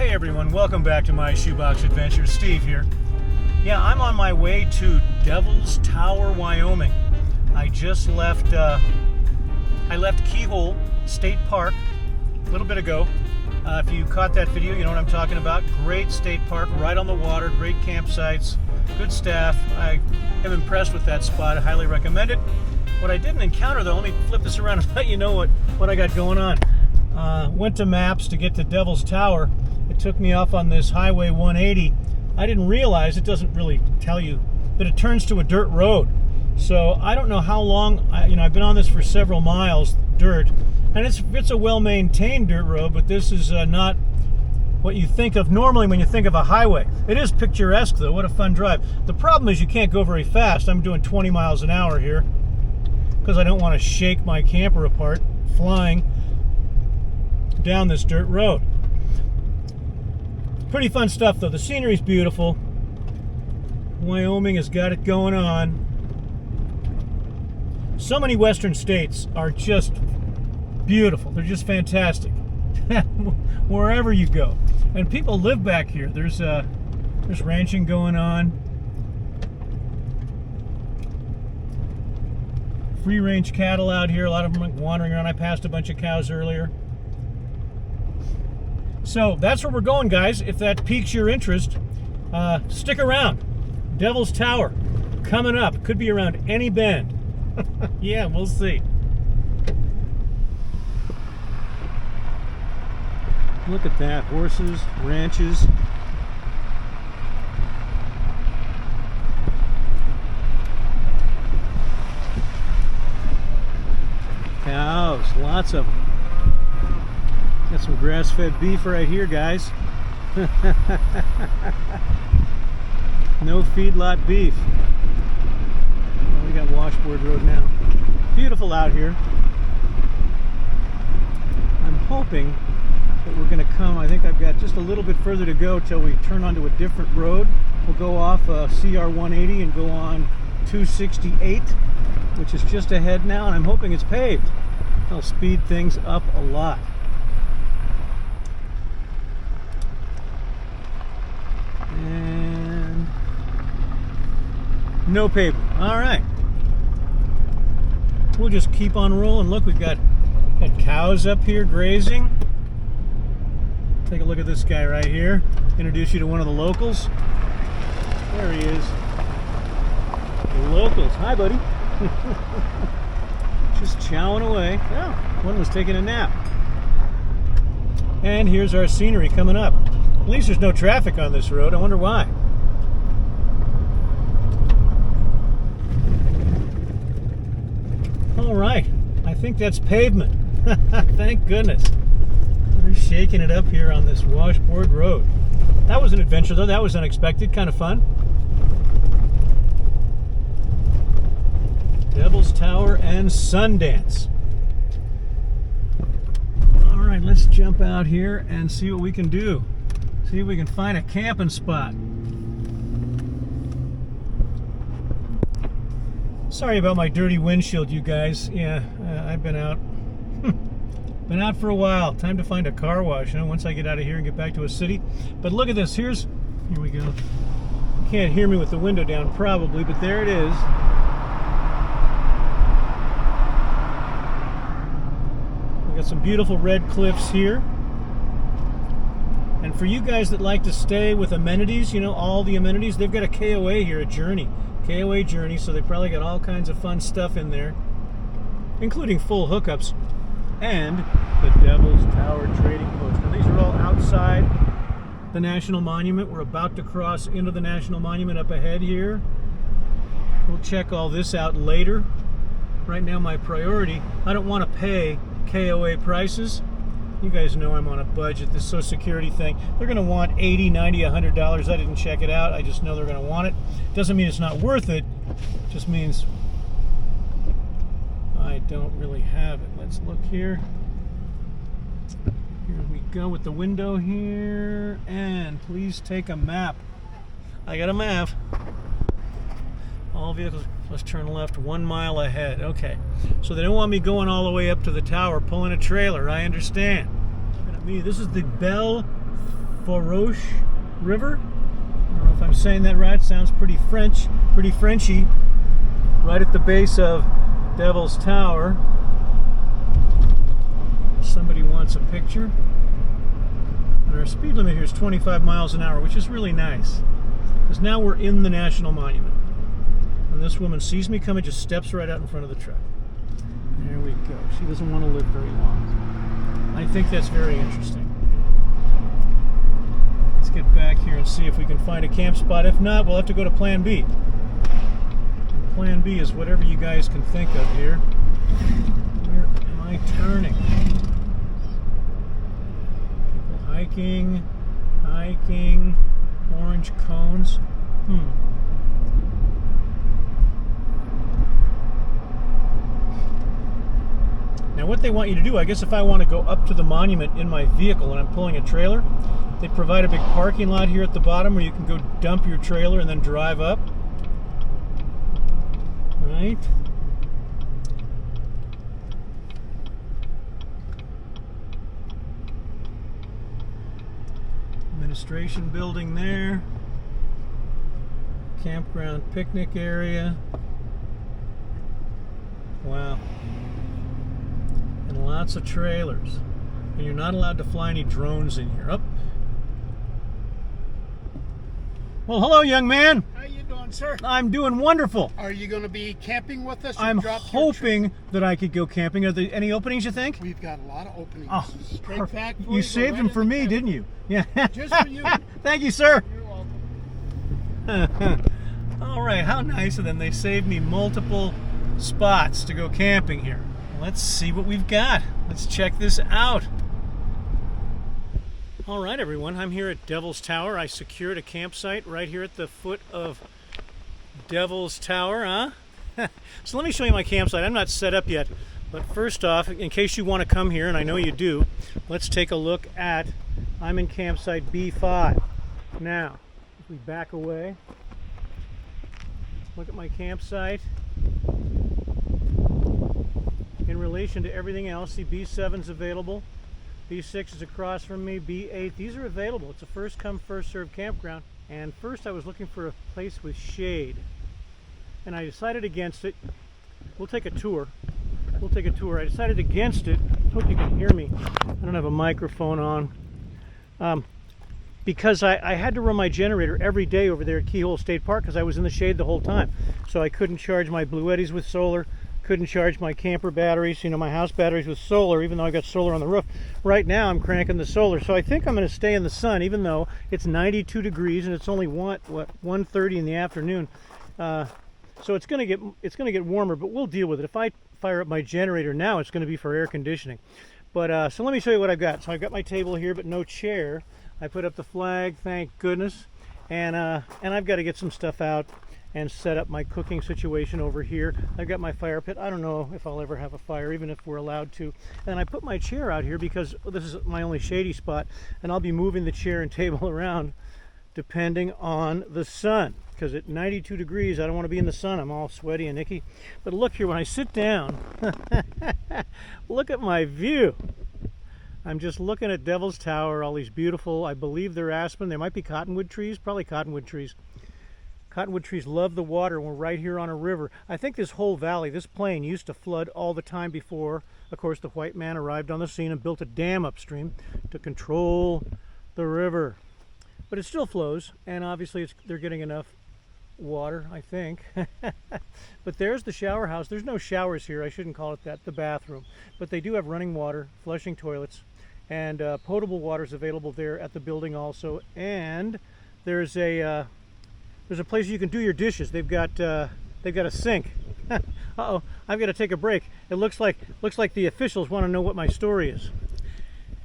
Hey everyone, welcome back to my Shoebox Adventures. Steve here. Yeah, I'm on my way to Devil's Tower, Wyoming. I just left, I left Keyhole State Park a little bit ago. If you caught that video, you know what I'm talking about. Great state park, right on the water, great campsites, good staff. I am impressed with that spot. I highly recommend it. What I didn't encounter though, let me flip this around and let you know what I got going on. Went to maps to get to Devil's Tower. It took me off on this Highway 180. I didn't realize, it doesn't really tell you, that it turns to a dirt road. So I don't know how long, I've been on this for several miles, dirt, and it's a well-maintained dirt road, but this is not what you think of normally when you think of a highway. It is picturesque though, what a fun drive. The problem is you can't go very fast. I'm doing 20 miles an hour here because I don't want to shake my camper apart flying down this dirt road. Pretty fun stuff though. The scenery's beautiful. Wyoming has got it going on. So many western states are just beautiful. They're just fantastic. Wherever you go. And people live back here. There's ranching going on. Free range cattle out here. A lot of them are wandering around. I passed a bunch of cows earlier. So that's where we're going, guys. If that piques your interest, stick around. Devil's Tower coming up. Could be around any bend. Yeah, we'll see. Look at that. Horses, ranches. Cows, lots of them. Got some grass-fed beef right here, guys. No feedlot beef. Oh, we got Washboard Road now. Beautiful out here. I'm hoping that we're going to come, I think I've got just a little bit further to go till we turn onto a different road. We'll go off CR 180 and go on 268, which is just ahead now, and I'm hoping it's paved. That'll speed things up a lot. And no pavement. All right. We'll just keep on rolling. Look, we've got cows up here grazing. Take a look at this guy right here. Introduce you to one of the locals. There he is. The locals. Hi, buddy. Just chowing away. Oh, one was taking a nap. And here's our scenery coming up. At least there's no traffic on this road. I wonder why. All right. I think that's pavement. Thank goodness. We're shaking it up here on this Washboard Road. That was an adventure, though. That was unexpected. Kind of fun. Devil's Tower and Sundance. All right, let's jump out here and see what we can do. See if we can find a camping spot. Sorry about my dirty windshield, you guys. Yeah, I've been out. Been out for a while. Time to find a car wash, once I get out of here and get back to a city. But look at this. Here we go. You can't hear me with the window down probably, but there it is. We got some beautiful red cliffs here. And for you guys that like to stay with amenities, all the amenities, they've got a KOA here, a Journey. KOA Journey, so they probably got all kinds of fun stuff in there, including full hookups. And the Devil's Tower Trading Post. Now, these are all outside the National Monument. We're about to cross into the National Monument up ahead here. We'll check all this out later. Right now, my priority, I don't want to pay KOA prices. You guys know I'm on a budget, this Social Security thing. They're going to want $80, $90, $100. I didn't check it out. I just know they're going to want it. Doesn't mean it's not worth it. Just means I don't really have it. Let's look here. Here we go with the window here. And please take a map. I got a map. All vehicles must turn left 1 mile ahead. Okay. So they don't want me going all the way up to the tower pulling a trailer. I understand. Look at me. This is the Bell Fourche River. I don't know if I'm saying that right. Sounds pretty French, pretty Frenchy. Right at the base of Devil's Tower. Somebody wants a picture. And our speed limit here is 25 miles an hour, which is really nice. Because now we're in the National Monument. And this woman sees me coming, just steps right out in front of the truck. There we go. She doesn't want to live very long. I think that's very interesting. Let's get back here and see if we can find a camp spot. If not, we'll have to go to Plan B. And Plan B is whatever you guys can think of here. Where am I turning? People hiking, orange cones. Now what they want you to do, I guess if I want to go up to the monument in my vehicle and I'm pulling a trailer, they provide a big parking lot here at the bottom where you can go dump your trailer and then drive up. Right? Administration building there. Campground picnic area. Wow. And lots of trailers. And you're not allowed to fly any drones in here. Oh. Well, hello, young man. How you doing, sir? I'm doing wonderful. Are you going to be camping with us? I'm hoping that I could go camping. Are there any openings, you think? We've got a lot of openings. Oh, straight back. You saved them for me, didn't you? Yeah. Just for you. Thank you, sir. You're welcome. All right, how nice of them. They saved me multiple spots to go camping here. Let's see what we've got. Let's check this out. All right, everyone, I'm here at Devil's Tower. I secured a campsite right here at the foot of Devil's Tower, huh? So let me show you my campsite. I'm not set up yet, but first off, in case you want to come here, and I know you do, let's take a look at, I'm in campsite B5. Now, if we back away, look at my campsite. In relation to everything else, see B7's available. B6 is across from me, B8. These are available. It's a first come, first served campground. And first I was looking for a place with shade. And I decided against it. We'll take a tour. I decided against it. Hope you can hear me. I don't have a microphone on. Because I had to run my generator every day over there at Keyhole State Park because I was in the shade the whole time. So I couldn't charge my Blue Eddies with solar. Couldn't charge my camper batteries, my house batteries with solar, even though I got solar on the roof. Right now I'm cranking the solar, so I think I'm going to stay in the sun, even though it's 92 degrees and it's only 1:30 in the afternoon. So it's going to get warmer, but we'll deal with it. If I fire up my generator now, it's going to be for air conditioning. But so let me show you what I've got. So I've got my table here, but no chair. I put up the flag, thank goodness, and I've got to get some stuff out and set up my cooking situation over here. I've got my fire pit. I don't know if I'll ever have a fire, even if we're allowed to. And I put my chair out here because this is my only shady spot, and I'll be moving the chair and table around depending on the sun. Because at 92 degrees, I don't want to be in the sun. I'm all sweaty and icky. But look here, when I sit down, look at my view. I'm just looking at Devil's Tower, all these beautiful, I believe they're aspen. They might be cottonwood trees, probably cottonwood trees. Cottonwood trees love the water. We're right here on a river. I think this whole valley, this plain, used to flood all the time before, of course, the white man arrived on the scene and built a dam upstream to control the river. But it still flows, and obviously they're getting enough water, I think. But there's the shower house. There's no showers here. I shouldn't call it that, the bathroom. But they do have running water, flushing toilets, and potable water is available there at the building also. And there's a place you can do your dishes. They've got a sink. Uh-oh, I've got to take a break. It looks like the officials want to know what my story is.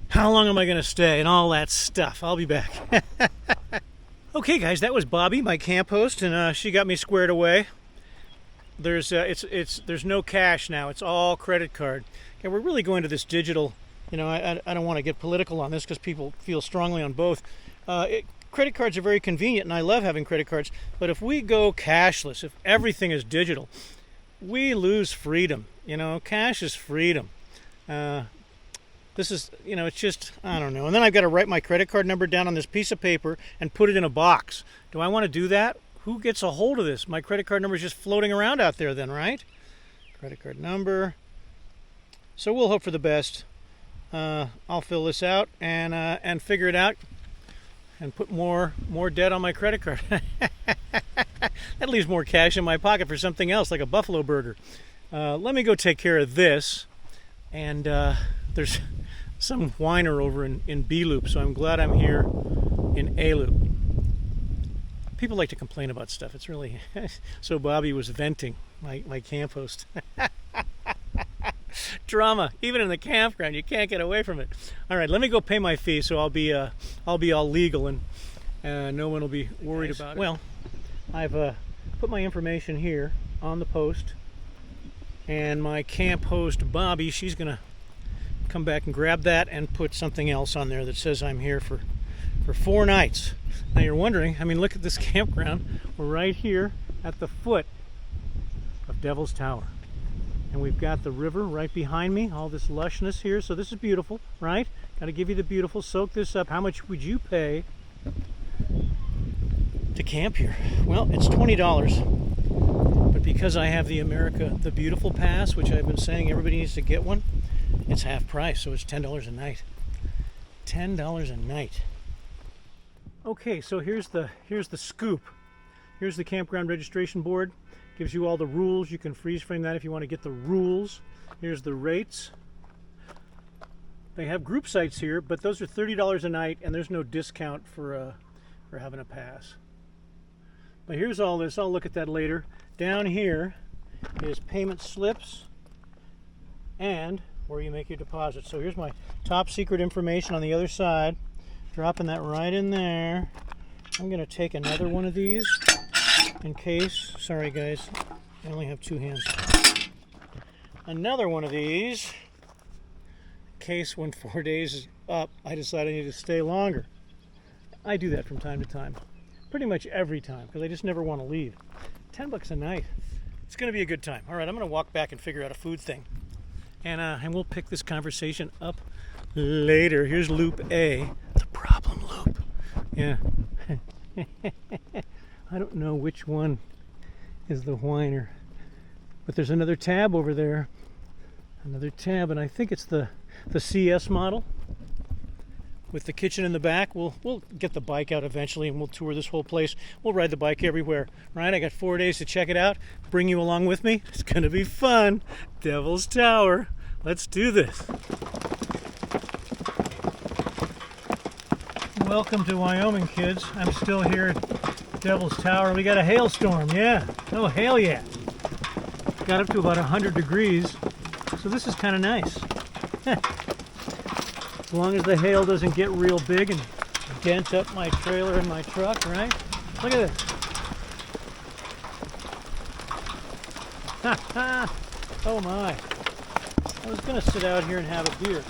How long am I going to stay and all that stuff. I'll be back. Okay, guys, that was Bobby, my camp host, and she got me squared away. There's no cash now. It's all credit card. And we're really going to this digital. I don't want to get political on this because people feel strongly on both. Credit cards are very convenient, and I love having credit cards. But if we go cashless, if everything is digital, we lose freedom. Cash is freedom. This is, you know, it's just, I don't know. And then I've got to write my credit card number down on this piece of paper and put it in a box. Do I want to do that? Who gets a hold of this? My credit card number is just floating around out there then, right? Credit card number. So we'll hope for the best. I'll fill this out and figure it out and put more debt on my credit card. That leaves more cash in my pocket for something else, like a buffalo burger. Let me go take care of this. And there's some whiner over in B loop, so I'm glad I'm here in A loop. People like to complain about stuff. It's really so Bobby was venting, my camp host. Drama, even in the campground, you can't get away from it. All right, let me go pay my fee, so I'll be all legal and no one will be worried about it. Well, I've put my information here on the post, and my camp host Bobby, she's gonna come back and grab that and put something else on there that says I'm here for 4 nights. Now you're wondering, I mean, look at this campground. We're right here at the foot of Devil's Tower. And we've got the river right behind me, all this lushness here. So this is beautiful, right? Got to give you the beautiful. Soak this up. How much would you pay to camp here? Well, it's $20. But because I have the Beautiful Pass, which I've been saying everybody needs to get one, it's half price. So it's $10 a night. $10 a night. Okay, so here's the scoop. Here's the campground registration board. Gives you all the rules. You can freeze frame that if you want to get the rules. Here's the rates. They have group sites here, but those are $30 a night, and there's no discount for having a pass. But here's all this. I'll look at that later. Down here is payment slips and where you make your deposit. So here's my top secret information on the other side. Dropping that right in there. I'm going to take another one of these in case. Sorry guys, I only have 2 hands. Another one of these in case when 4 days is up I decide I need to stay longer. I do that from time to time, pretty much every time, because I just never want to leave. $10 a night. It's going to be a good time. All right, I'm going to walk back and figure out a food thing, and we'll pick this conversation up later. Here's loop A, the problem loop. Yeah. I don't know which one is the whiner, but there's another tab over there, another tab, and I think it's the CS model with the kitchen in the back. We'll get the bike out eventually, and we'll tour this whole place. We'll ride the bike everywhere, right? I got 4 days to check it out. Bring you along with me. It's gonna be fun. Devil's Tower. Let's do this. Welcome to Wyoming, kids. I'm still here at Devil's Tower. We got a hailstorm, yeah. Oh, hell yeah. Got up to about 100 degrees, so this is kind of nice. As long as the hail doesn't get real big and dent up my trailer and my truck, right? Look at this. Ha ha! Oh my. I was going to sit out here and have a beer.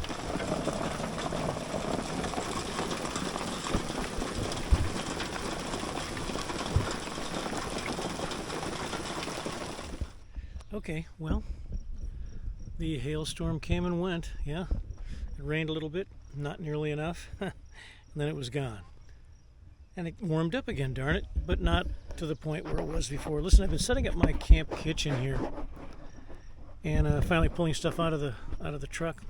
Okay, well, the hailstorm came and went, yeah. It rained a little bit, not nearly enough, and then it was gone. And it warmed up again, darn it, but not to the point where it was before. Listen, I've been setting up my camp kitchen here, and finally pulling stuff out of the truck.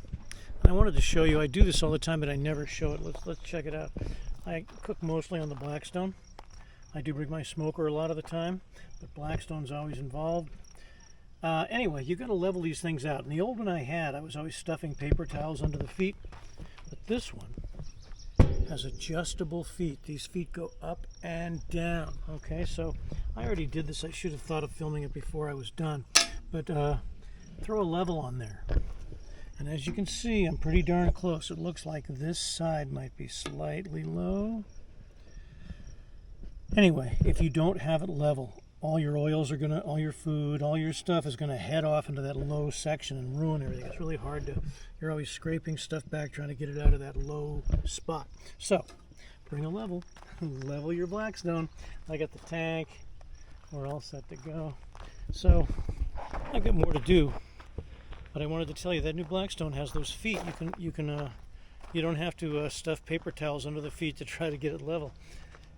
I wanted to show you. I do this all the time, but I never show it. Let's check it out. I cook mostly on the Blackstone. I do bring my smoker a lot of the time, but Blackstone's always involved. Anyway, you got to level these things out. And the old one I had, I was always stuffing paper towels under the feet. But this one has adjustable feet. These feet go up and down. Okay, so I already did this. I should have thought of filming it before I was done. But throw a level on there. And as you can see, I'm pretty darn close. It looks like this side might be slightly low. Anyway, if you don't have it level, all your oils are gonna, all your food, all your stuff is gonna head off into that low section and ruin everything. It's really hard to, you're always scraping stuff back, trying to get it out of that low spot. So, bring a level, level your Blackstone. I got the tank, we're all set to go. So, I've got more to do, But I wanted to tell you that new Blackstone has those feet. You don't have to stuff paper towels under the feet to try to get it level.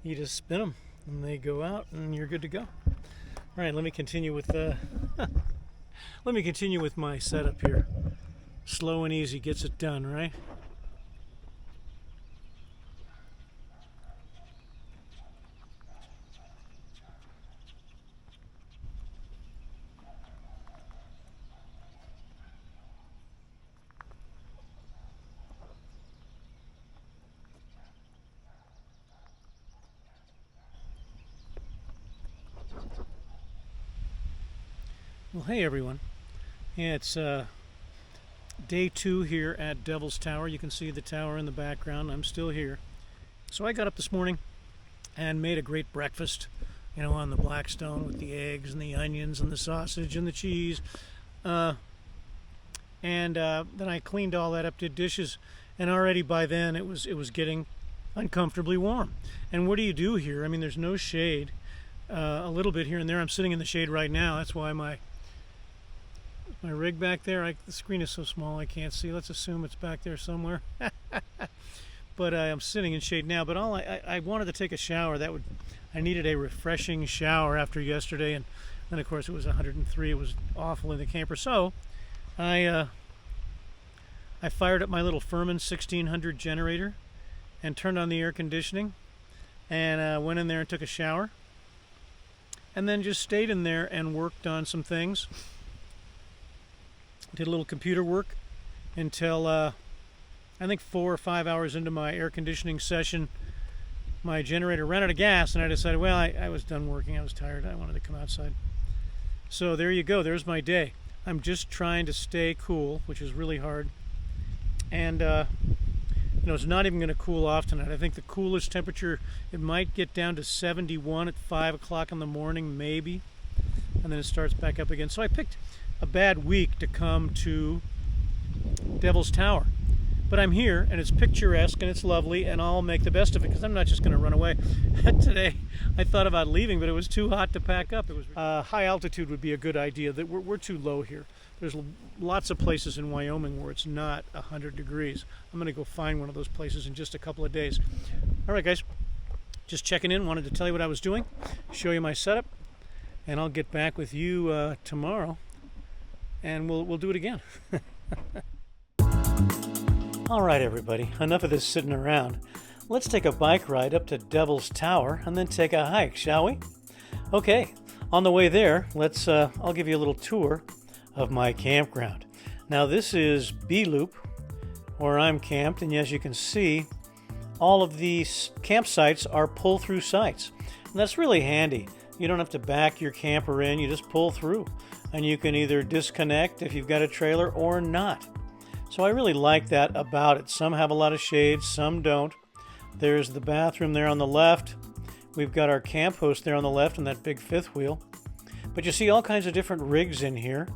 You just spin them and they go out and you're good to go. All right, let me continue with let me continue with my setup here. Slow and easy gets it done, right? Well, hey everyone. Yeah, it's day 2 here at Devil's Tower. You can see the tower in the background. I'm still here. So I got up this morning and made a great breakfast, on the Blackstone with the eggs and the onions and the sausage and the cheese. Then I cleaned all that up, did dishes, and already by then it was getting uncomfortably warm. And what do you do here? I mean, there's no shade. A little bit here and there. I'm sitting in the shade right now. That's why my rig back there, the screen is so small I can't see. Let's assume it's back there somewhere. But I'm sitting in shade now. But I wanted to take a shower. I needed a refreshing shower after yesterday, and then of course it was 103. It was awful in the camper. So I fired up my little Furman 1600 generator and turned on the air conditioning, and went in there and took a shower, and then just stayed in there and worked on some things. Did a little computer work until I think 4 or 5 hours into my air conditioning session, my generator ran out of gas, and I decided, well, I was done working. I was tired. I wanted to come outside. So there you go. There's my day. I'm just trying to stay cool, which is really hard. And it's not even going to cool off tonight. I think the coolest temperature, it might get down to 71 at 5 o'clock in the morning, maybe, and then it starts back up again. So I picked a bad week to come to Devil's Tower, but I'm here and it's picturesque and it's lovely, and I'll make the best of it because I'm not just going to run away. Today I thought about leaving, but it was too hot to pack up. It was high altitude would be a good idea. That we're too low here. There's lots of places in Wyoming where it's not 100 degrees. I'm going to go find one of those places in just a couple of days. All right, guys, just checking in. Wanted to tell you what I was doing, show you my setup, and I'll get back with you tomorrow, and we'll do it again. All right, everybody, enough of this sitting around. Let's take a bike ride up to Devil's Tower and then take a hike, shall we? Okay, on the way there, I'll give you a little tour of my campground. Now, this is B Loop, where I'm camped, and as you can see, all of these campsites are pull-through sites. And that's really handy. You don't have to back your camper in, you just pull through. And you can either disconnect if you've got a trailer or not. So I really like that about it. Some have a lot of shade, some don't. There's the bathroom there on the left. We've got our camp host there on the left and that big fifth wheel. But you see all kinds of different rigs in here.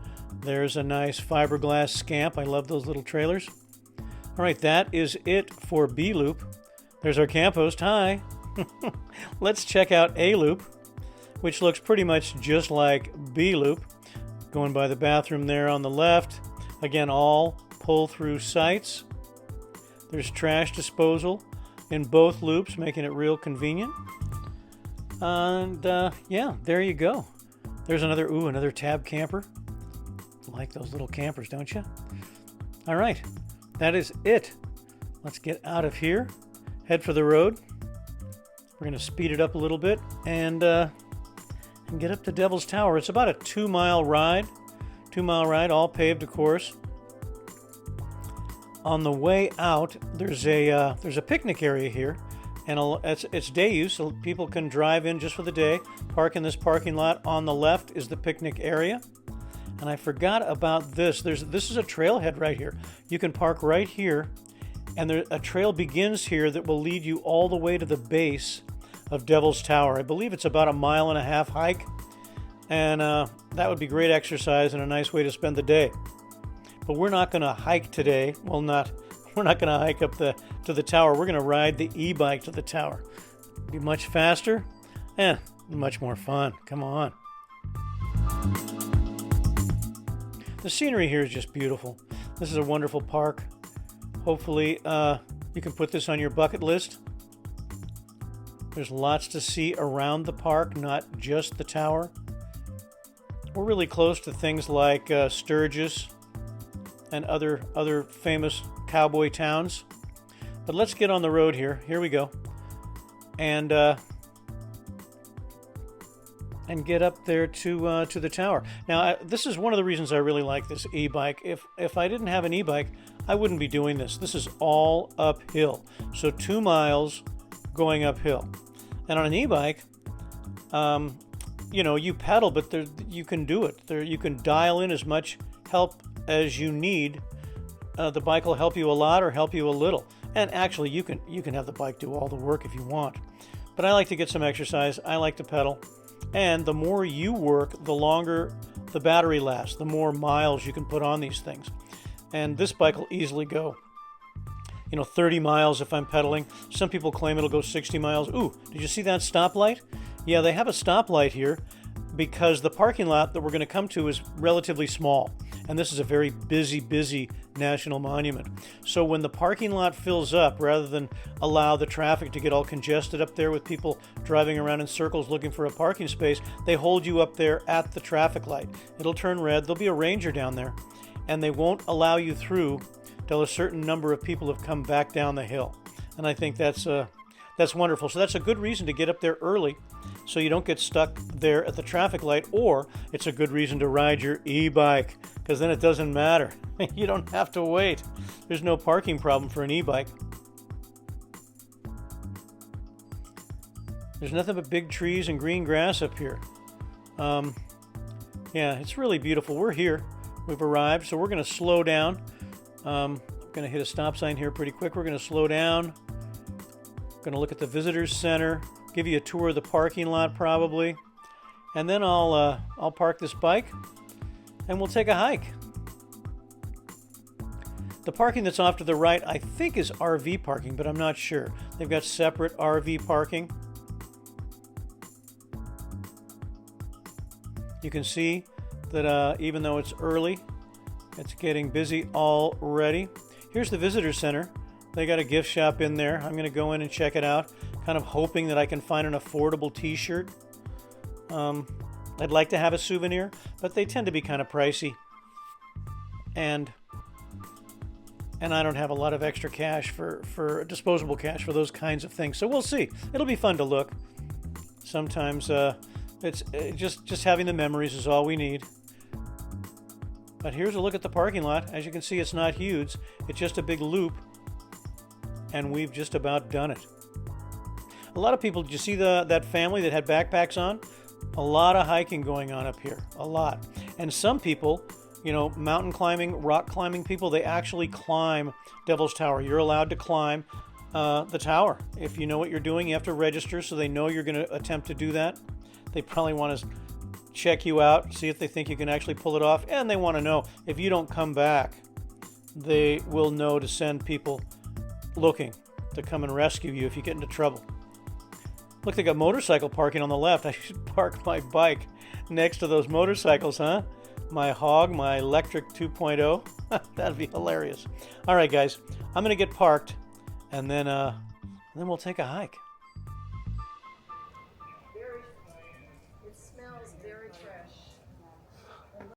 There's a nice fiberglass Scamp. I love those little trailers. All right, that is it for B Loop. There's our camp host. Hi. Let's check out A Loop, which looks pretty much just like B Loop. Going by the bathroom there on the left. Again, all pull-through sites. There's trash disposal in both loops, making it real convenient. And yeah, there you go. There's another tab camper. Like those little campers, don't you? All right, that is it. Let's get out of here, head for the road. We're going to speed it up a little bit and get up to Devil's Tower. It's about a 2-mile ride. 2-mile ride, all paved, of course. On the way out, there's a picnic area here, and it's day use, so people can drive in just for the day. Park in this parking lot. On the left is the picnic area. And I forgot about this. This is a trailhead right here. You can park right here, and a trail begins here that will lead you all the way to the base of Devil's Tower. I believe it's about a 1.5 mile hike, and that would be great exercise and a nice way to spend the day. But we're not going to hike today. Well, we're not going to hike up to the tower. We're going to ride the e-bike to the tower. It'll be much faster and much more fun. Come on. The scenery here is just beautiful. This is a wonderful park. Hopefully you can put this on your bucket list. There's lots to see around the park, not just the tower. We're really close to things like Sturgis and other famous cowboy towns. But let's get on the road here. Here we go. And get up there to the tower. Now, this is one of the reasons I really like this e-bike. If I didn't have an e-bike, I wouldn't be doing this. This is all uphill. So 2 miles going uphill. And on an e-bike, you know, you pedal, but you can do it. You can dial in as much help as you need. The bike will help you a lot or help you a little. And actually, you can have the bike do all the work if you want. But I like to get some exercise. I like to pedal. And the more you work, the longer the battery lasts, the more miles you can put on these things. And this bike will easily go, 30 miles if I'm pedaling. Some people claim it'll go 60 miles. Ooh, did you see that stoplight? Yeah, they have a stoplight here because the parking lot that we're going to come to is relatively small. And this is a very busy national monument. So when the parking lot fills up, rather than allow the traffic to get all congested up there with people driving around in circles looking for a parking space, they hold you up there at the traffic light. It'll turn red. There'll be a ranger down there, and they won't allow you through till a certain number of people have come back down the hill. And I think that's wonderful. So that's a good reason to get up there early so you don't get stuck there at the traffic light, or it's a good reason to ride your e-bike because then it doesn't matter. You don't have to wait. There's no parking problem for an e-bike. There's nothing but big trees and green grass up here. Yeah, it's really beautiful. We're here. We've arrived, so we're going to slow down. I'm going to hit a stop sign here pretty quick. We're going to slow down. Going to look at the visitors center, give you a tour of the parking lot probably, and then I'll park this bike and we'll take a hike. The parking that's off to the right I think is RV parking, but I'm not sure. They've got separate RV parking. You can see that even though it's early, it's getting busy already. Here's the visitor center. They got a gift shop in there. I'm going to go in and check it out, kind of hoping that I can find an affordable t-shirt. I'd like to have a souvenir, but they tend to be kind of pricey. And I don't have a lot of extra cash for disposable cash for those kinds of things. So we'll see. It'll be fun to look. Sometimes it's just having the memories is all we need. But here's a look at the parking lot. As you can see, it's not huge. It's just a big loop. And we've just about done it. A lot of people, did you see that family that had backpacks on? A lot of hiking going on up here, a lot. And some people, mountain climbing, rock climbing people, they actually climb Devil's Tower. You're allowed to climb the tower. If you know what you're doing, you have to register so they know you're going to attempt to do that. They probably want to check you out, see if they think you can actually pull it off. And they want to know if you don't come back, they will know to send people looking to come and rescue you if you get into trouble. Look, they got motorcycle parking on the left. I should park my bike next to those motorcycles, huh? My Hog, my electric 2.0. That'd be hilarious. All right, guys, I'm going to get parked, and then we'll take a hike. It smells very fresh. And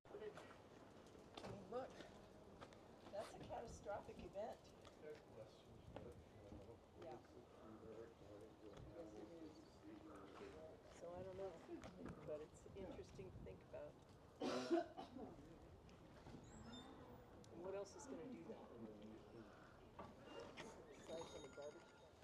look, that's a catastrophic event. Yeah. So I don't know, but it's interesting to think about. And what else is going to do that? Aside from a garbage truck.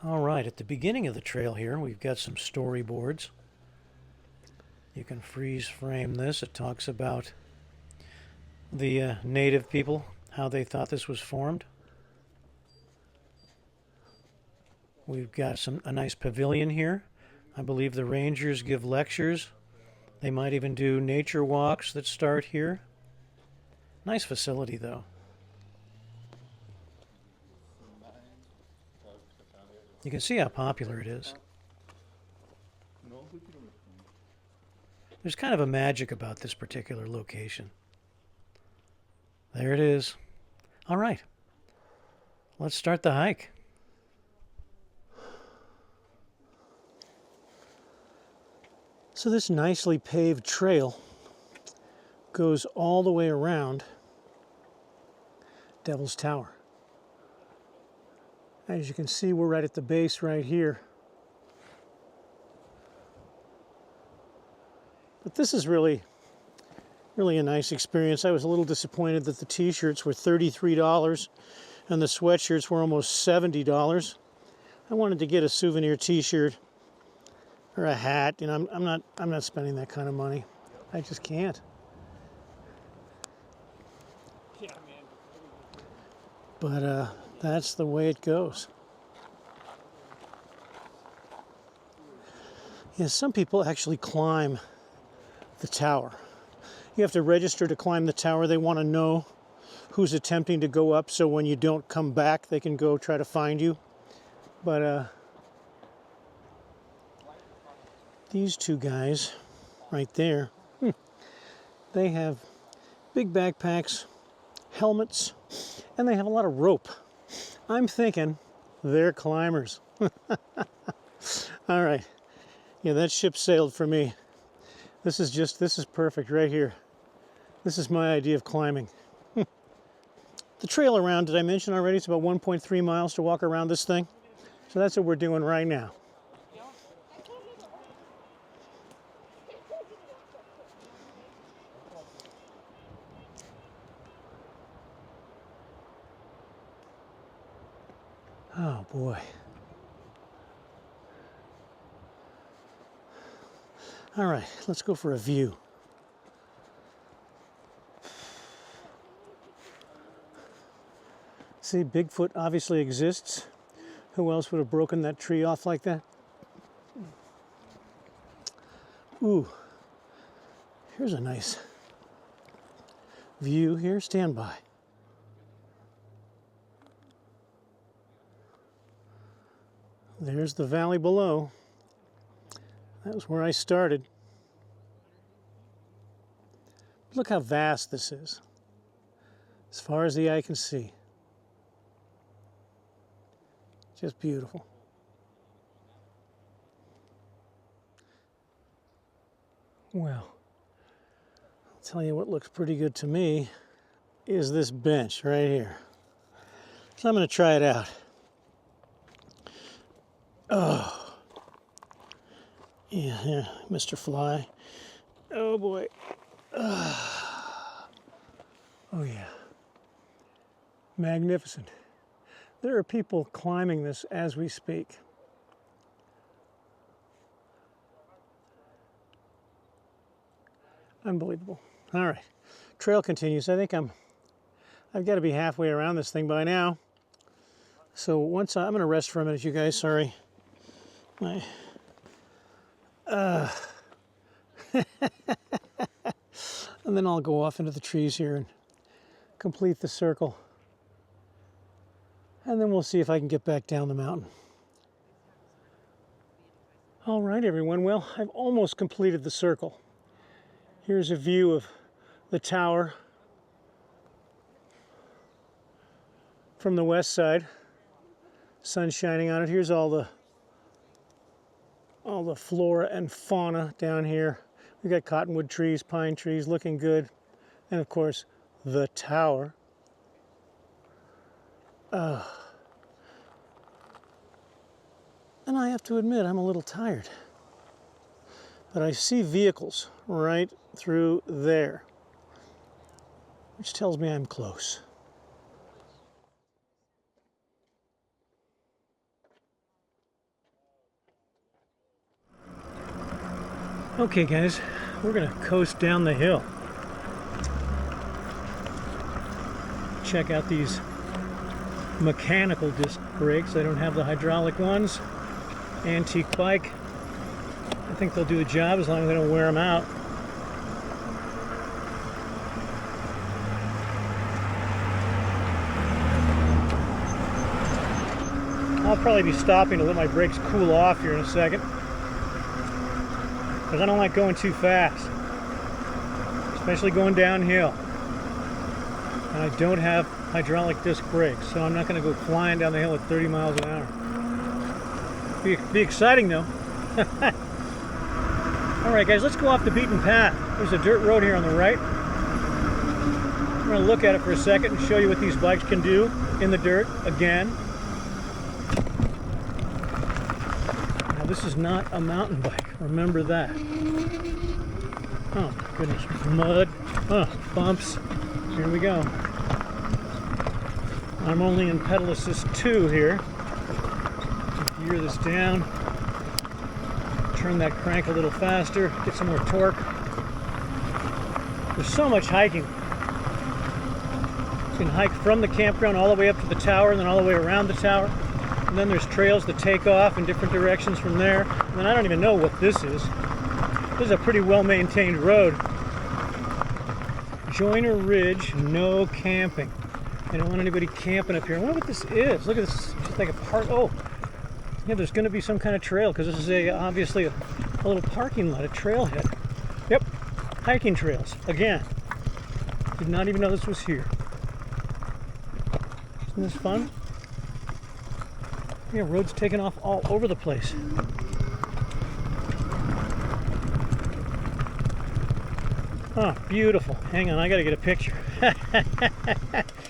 All right, at the beginning of the trail here, we've got some storyboards. You can freeze frame this. It talks about the native people, how they thought this was formed. We've got a nice pavilion here. I believe the rangers give lectures. They might even do nature walks that start here. Nice facility, though. You can see how popular it is. There's kind of a magic about this particular location. There it is. All right. Let's start the hike. So this nicely paved trail goes all the way around Devil's Tower. As you can see, we're right at the base right here. But this is really a nice experience. I was a little disappointed that the t-shirts were $33 and the sweatshirts were almost $70. I wanted to get a souvenir t-shirt or a hat. You know, I'm not spending that kind of money. I just can't. Yeah, man. But that's the way it goes. Yeah, some people actually climb the tower. You have to register to climb the tower. They want to know who's attempting to go up, so when you don't come back, they can go try to find you. But these two guys right there, they have big backpacks, helmets, and they have a lot of rope. I'm thinking they're climbers. All right. Yeah, that ship sailed for me. This is perfect right here. This is my idea of climbing. The trail around, did I mention already? It's about 1.3 miles to walk around this thing. So that's what we're doing right now. Oh boy. All right, let's go for a view. See, Bigfoot obviously exists. Who else would have broken that tree off like that? Ooh, here's a nice view here. Stand by. There's the valley below. That was where I started. Look how vast this is, as far as the eye can see. Just beautiful. Well, I'll tell you what looks pretty good to me is this bench right here. So I'm going to try it out. Oh. Yeah, Mr. Fly. Oh boy. Oh yeah. Magnificent. There are people climbing this as we speak. Unbelievable. All right. Trail continues. I think I've got to be halfway around this thing by now. So once I'm going to rest for a minute, you guys. Sorry. My and then I'll go off into the trees here and complete the circle. And then we'll see if I can get back down the mountain. All right, everyone. Well, I've almost completed the circle. Here's a view of the tower from the west side. Sun shining on it. Here's all the flora and fauna down here. We've got cottonwood trees, pine trees, looking good. And of course, the tower. And I have to admit, I'm a little tired. But I see vehicles right through there, which tells me I'm close. Okay guys, we're gonna coast down the hill. Check out these mechanical disc brakes. I don't have the hydraulic ones. Antique bike. I think they'll do the job as long as I don't wear them out. I'll probably be stopping to let my brakes cool off here in a second, because I don't like going too fast, especially going downhill. And I don't have hydraulic disc brakes, so I'm not going to go flying down the hill at 30 miles an hour. Be exciting though. Alright guys, let's go off the beaten path. There's a dirt road here on the right. I'm going to look at it for a second and show you what these bikes can do in the dirt again. Now this is not a mountain bike, remember that. Oh my goodness, mud, bumps. Here we go. I'm only in pedal assist 2 here. Gear this down. Turn that crank a little faster, get some more torque. There's so much hiking. You can hike from the campground all the way up to the tower and then all the way around the tower. And then there's trails that take off in different directions from there. And then I don't even know what this is. This is a pretty well-maintained road. Joiner Ridge, no camping. I don't want anybody camping up here. I wonder what this is. Look at this, it's just like a park. Oh, yeah, there's going to be some kind of trail because this is obviously a little parking lot, a trailhead. Yep, hiking trails again. Did not even know this was here. Isn't this fun? Yeah, roads taking off all over the place. Oh, beautiful. Hang on, I got to get a picture.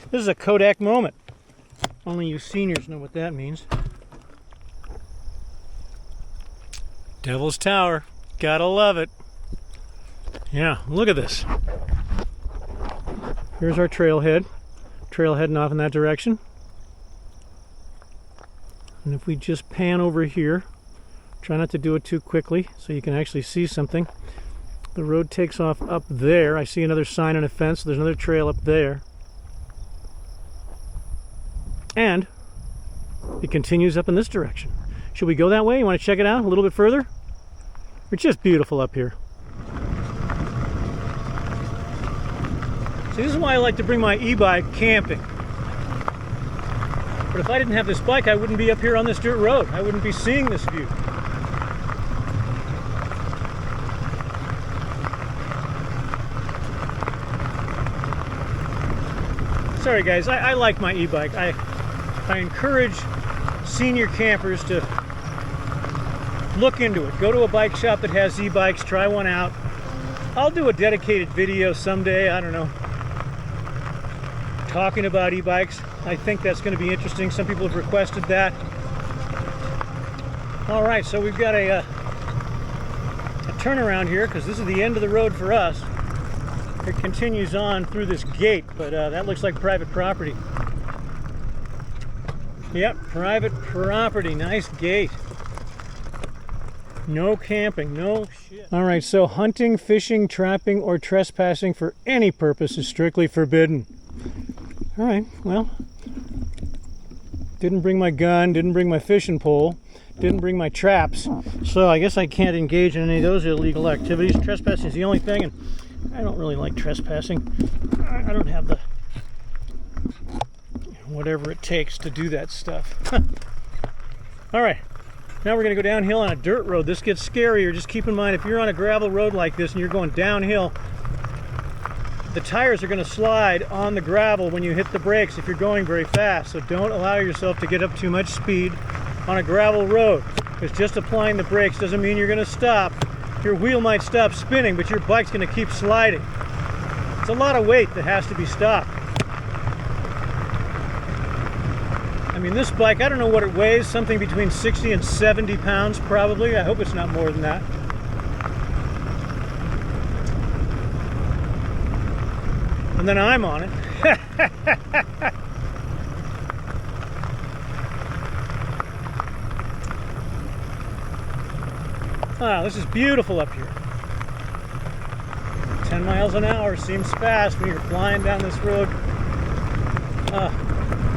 This is a Kodak moment. Only you seniors know what that means. Devil's Tower. Gotta love it. Yeah, look at this. Here's our trailhead. Trail heading off in that direction. And if we just pan over here, try not to do it too quickly so you can actually see something. The road takes off up there. I see another sign on a fence. There's another trail up there. And it continues up in this direction. Should we go that way? You want to check it out a little bit further? It's just beautiful up here. See, this is why I like to bring my e-bike camping. But if I didn't have this bike, I wouldn't be up here on this dirt road. I wouldn't be seeing this view. Sorry guys, I like my e-bike. I encourage senior campers to look into it. Go to a bike shop that has e-bikes, try one out. I'll do a dedicated video someday, I don't know, talking about e-bikes. I think that's going to be interesting. Some people have requested that. All right, so we've got a turnaround here because this is the end of the road for us. It continues on through this gate, but that looks like private property. Yep, private property. Nice gate. No camping, no shit. All right, so hunting, fishing, trapping, or trespassing for any purpose is strictly forbidden. All right, well, didn't bring my gun, didn't bring my fishing pole, didn't bring my traps, so I guess I can't engage in any of those illegal activities. Trespassing is the only thing, and I don't really like trespassing. I don't have the whatever it takes to do that stuff. All right, now we're going to go downhill on a dirt road. This gets scarier. Just keep in mind, if you're on a gravel road like this and you're going downhill, the tires are going to slide on the gravel when you hit the brakes if you're going very fast. So don't allow yourself to get up too much speed on a gravel road, because just applying the brakes doesn't mean you're going to stop. Your wheel might stop spinning, but your bike's going to keep sliding. It's a lot of weight that has to be stopped. I mean, this bike, I don't know what it weighs, something between 60 and 70 pounds probably. I hope it's not more than that. And then I'm on it. Ah, this is beautiful up here. 10 miles an hour seems fast when you're flying down this road. Ah,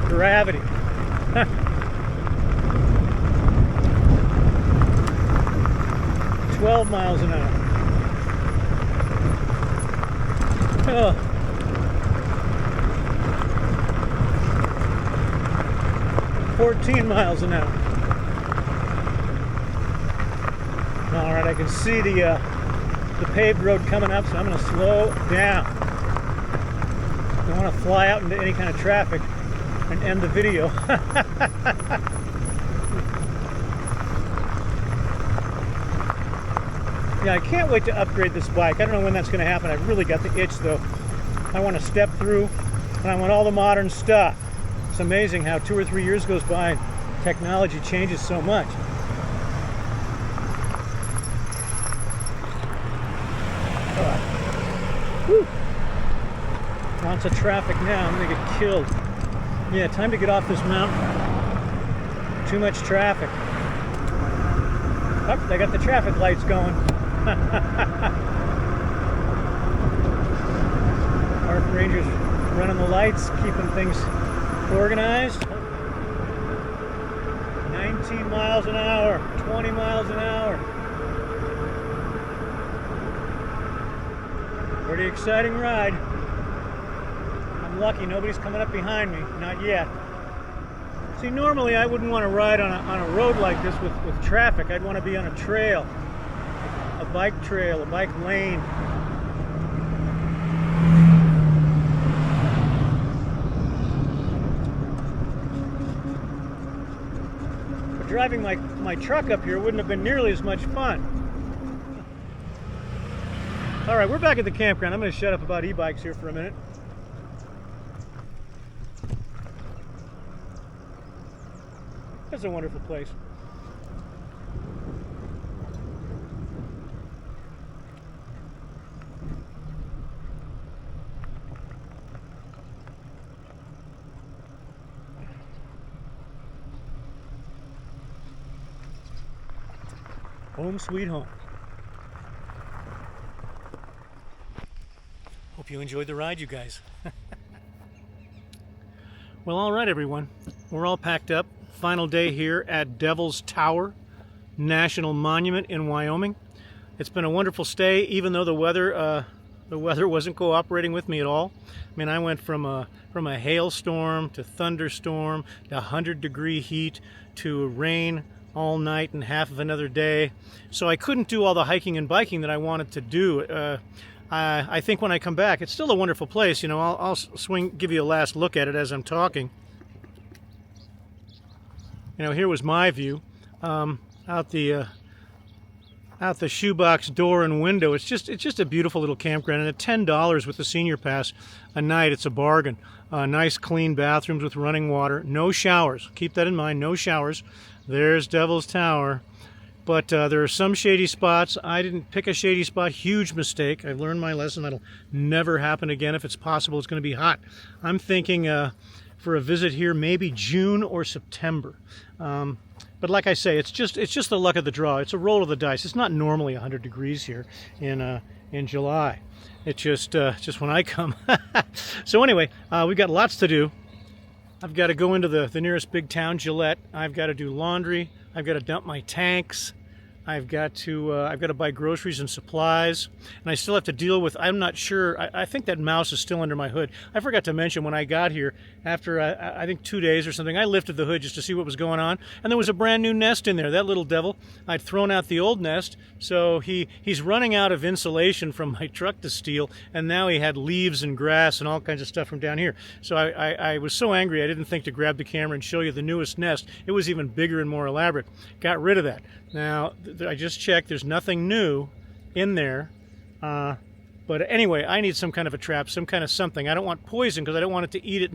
gravity. 12 miles an hour. Oh. 14 miles an hour. All right, I can see the paved road coming up, so I'm going to slow down. I don't want to fly out into any kind of traffic and end the video. Yeah, I can't wait to upgrade this bike. I don't know when that's going to happen. I've really got the itch, though. I want to step through, and I want all the modern stuff. It's amazing how 2 or 3 years goes by and technology changes so much. Whew. Lots of traffic now. I'm going to get killed. Yeah, time to get off this mountain. Too much traffic. Oh, they got the traffic lights going. Park rangers running the lights, keeping things organized. 19 miles an hour, 20 miles an hour. Pretty exciting ride. I'm lucky nobody's coming up behind me, not yet. See, normally I wouldn't want to ride on a road like this with traffic. I'd want to be on a trail, a bike trail, a bike lane. But driving my truck up here wouldn't have been nearly as much fun. All right, we're back at the campground. I'm going to shut up about e-bikes here for a minute. It's a wonderful place. Home sweet home. Hope you enjoyed the ride, you guys. Well, all right, everyone. We're all packed up. Final day here at Devil's Tower National Monument in Wyoming. It's been a wonderful stay, even though the weather wasn't cooperating with me at all. I mean, I went from a hailstorm to thunderstorm to 100-degree heat to rain all night and half of another day. So I couldn't do all the hiking and biking that I wanted to do. I think when I come back, it's still a wonderful place. You know, I'll give you a last look at it as I'm talking. You know, here was my view out the shoebox door and window. It's just a beautiful little campground, and at $10 with the senior pass a night, it's a bargain. Nice clean bathrooms with running water, no showers. Keep that in mind, no showers. There's Devil's Tower, but there are some shady spots. I didn't pick a shady spot. Huge mistake. I've learned my lesson. That'll never happen again. If it's possible, it's going to be hot. I'm thinking for a visit here, maybe June or September. But like I say, it's just the luck of the draw. It's a roll of the dice. It's not normally 100 degrees here in July. It's just when I come. So anyway, we've got lots to do. I've got to go into the nearest big town, Gillette. I've got to do laundry. I've got to dump my tanks. I've got to buy groceries and supplies, and I still have to deal with. I'm not sure. I think that mouse is still under my hood. I forgot to mention when I got here, after I think 2 days or something, I lifted the hood just to see what was going on, and there was a brand new nest in there. That little devil. I'd thrown out the old nest, so he's running out of insulation from my truck to steal, and now he had leaves and grass and all kinds of stuff from down here. So I was so angry I didn't think to grab the camera and show you the newest nest. It was even bigger and more elaborate. Got rid of that. Now, I just checked. There's nothing new in there. But anyway, I need some kind of a trap, some kind of something. I don't want poison because I don't want it to eat it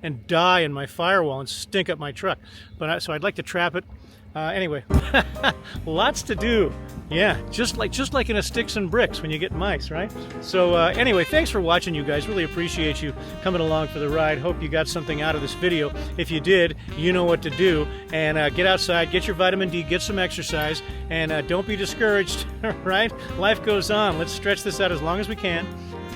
and die in my firewall and stink up my truck. So I'd like to trap it. Anyway, lots to do. Yeah, just like in a sticks and bricks when you get mice, right? So anyway, thanks for watching, you guys. Really appreciate you coming along for the ride. Hope you got something out of this video. If you did, you know what to do. And get outside, get your vitamin D, get some exercise, and don't be discouraged, right? Life goes on. Let's stretch this out as long as we can.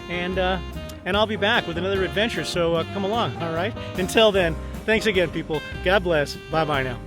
And I'll be back with another adventure, so come along, all right? Until then, thanks again, people. God bless. Bye-bye now.